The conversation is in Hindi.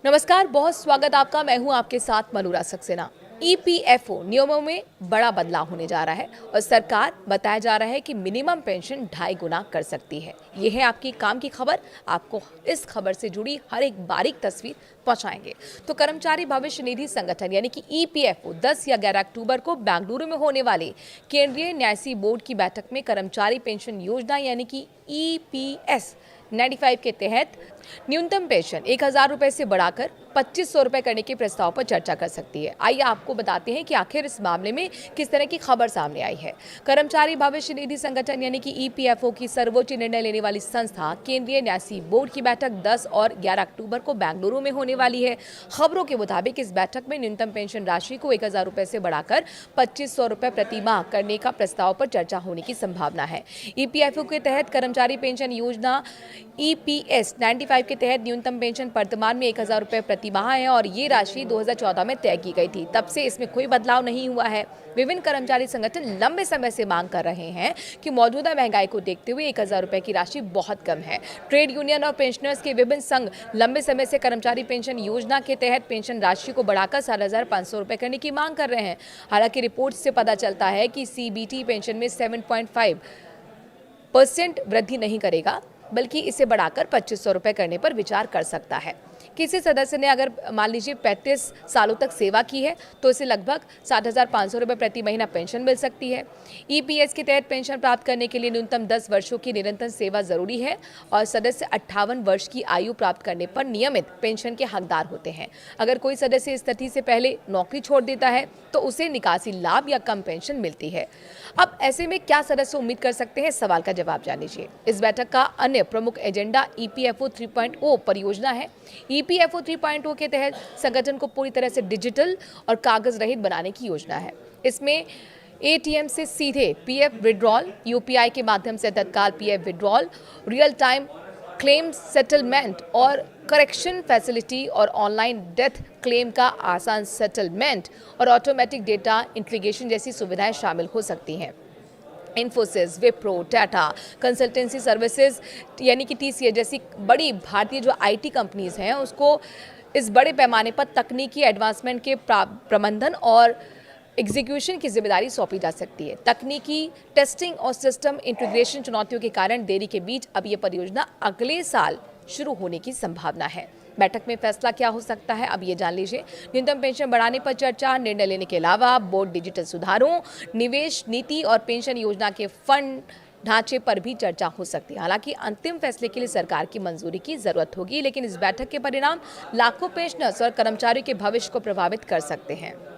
नमस्कार, बहुत स्वागत आपका। मैं हूं आपके साथ मलूरा सक्सेना। ईपीएफओ नियमों में बड़ा बदलाव होने जा रहा है और सरकार बताया जा रहा है कि मिनिमम पेंशन 2.5 गुना कर सकती है। ये है आपकी काम की खबर। आपको इस खबर से जुड़ी हर एक बारीक तस्वीर पहुंचाएंगे। तो कर्मचारी भविष्य निधि संगठन यानी कि ईपीएफओ 10 या 11 अक्टूबर को बेंगलुरु में होने वाली केंद्रीय न्यासी बोर्ड की बैठक में कर्मचारी पेंशन योजना यानी कि ईपीएस 95 के तहत न्यूनतम पेंशन 1,000 रुपए से बढ़ाकर 2,500 रुपए करने के प्रस्ताव पर चर्चा कर सकती है। आइए आपको बताते हैं कि आखिर इस मामले में किस तरह की खबर सामने आई है। कर्मचारी भविष्य निधि संगठन यानी कि ईपीएफओ की सर्वोच्च निर्णय लेने वाली संस्था केंद्रीय न्यासी बोर्ड की बैठक 10 और 11 अक्टूबर को बेंगलुरु में होने वाली है। खबरों के मुताबिक इस बैठक में न्यूनतम पेंशन राशि को 1,000 रुपए से बढ़ाकर 2,500 रुपए प्रति माह करने का प्रस्ताव पर चर्चा होने की संभावना है। ईपीएफओ के तहत कर्मचारी पेंशन योजना ईपीएस 95 के तहत न्यूनतम पेंशन वर्तमान में 1,000 रुपए प्रति माह है और ये राशि 2014 में तय की गई थी। तब से इसमें कोई बदलाव नहीं हुआ है। विभिन्न कर्मचारी संगठन लंबे समय से मांग कर रहे हैं कि मौजूदा महंगाई को देखते हुए 1,000 रुपए की राशि बहुत कम है। ट्रेड यूनियन और पेंशनर्स के विभिन्न संघ लंबे समय से कर्मचारी पेंशन योजना के तहत पेंशन राशि को बढ़ाकर 7,500 रुपए करने की मांग कर रहे हैं। हालांकि रिपोर्ट से पता चलता है कि सीबीटी पेंशन में 7.5% वृद्धि नहीं करेगा, बल्कि इसे बढ़ाकर 2,500 रुपए करने पर विचार कर सकता है। किसी सदस्य ने अगर मान लीजिए 35 सालों तक सेवा की है तो इसे लगभग 7,500 रुपए प्रति महीना पेंशन मिल सकती है। ईपीएस के तहत पेंशन प्राप्त करने के लिए न्यूनतम 10 वर्षों की निरंतर सेवा जरूरी है और सदस्य 58 वर्ष की आयु प्राप्त करने पर नियमित पेंशन के हकदार होते हैं। अगर कोई सदस्य इस तिथि से पहले नौकरी छोड़ देता है तो उसे निकासी लाभ या कम पेंशन मिलती है। अब ऐसे में क्या सदस्य उम्मीद कर सकते हैं, सवाल का जवाब जान लीजिए। इस बैठक का अन्य प्रमुख एजेंडा ईपीएफओ 3.0 परियोजना है। ईपीएफओ 3.0 के तहत संगठन को पूरी तरह से डिजिटल और कागज रहित बनाने की योजना है। इसमें एटीएम से सीधे पीएफ विड्रॉल, यूपीआई के माध्यम से तत्काल PF withdrawal, real time claim settlement और करेक्शन फैसिलिटी और ऑनलाइन डेथ क्लेम का आसान सेटलमेंट और ऑटोमेटिक डेटा इंटीग्रेशन जैसी सुविधाएं शामिल हो सकती हैं। इन्फोसिस, विप्रो, टाटा कंसल्टेंसी सर्विसेज यानी कि टीसीएस जैसी बड़ी भारतीय जो आईटी कंपनीज हैं उसको इस बड़े पैमाने पर तकनीकी एडवांसमेंट के प्रबंधन और एग्जीक्यूशन की जिम्मेदारी सौंपी जा सकती है। तकनीकी टेस्टिंग और सिस्टम इंटीग्रेशन चुनौतियों के कारण देरी के बीच अब ये परियोजना अगले साल शुरू होने की संभावना है। बैठक में फैसला क्या हो सकता है, अब ये जान लीजिए। न्यूनतम पेंशन बढ़ाने पर चर्चा, निर्णय लेने के अलावा बोर्ड डिजिटल सुधारों, निवेश नीति और पेंशन योजना के फंड ढांचे पर भी चर्चा हो सकती है। हालांकि अंतिम फैसले के लिए सरकार की मंजूरी की जरूरत होगी, लेकिन इस बैठक के परिणाम लाखों पेंशनर्स और कर्मचारियों के भविष्य को प्रभावित कर सकते हैं।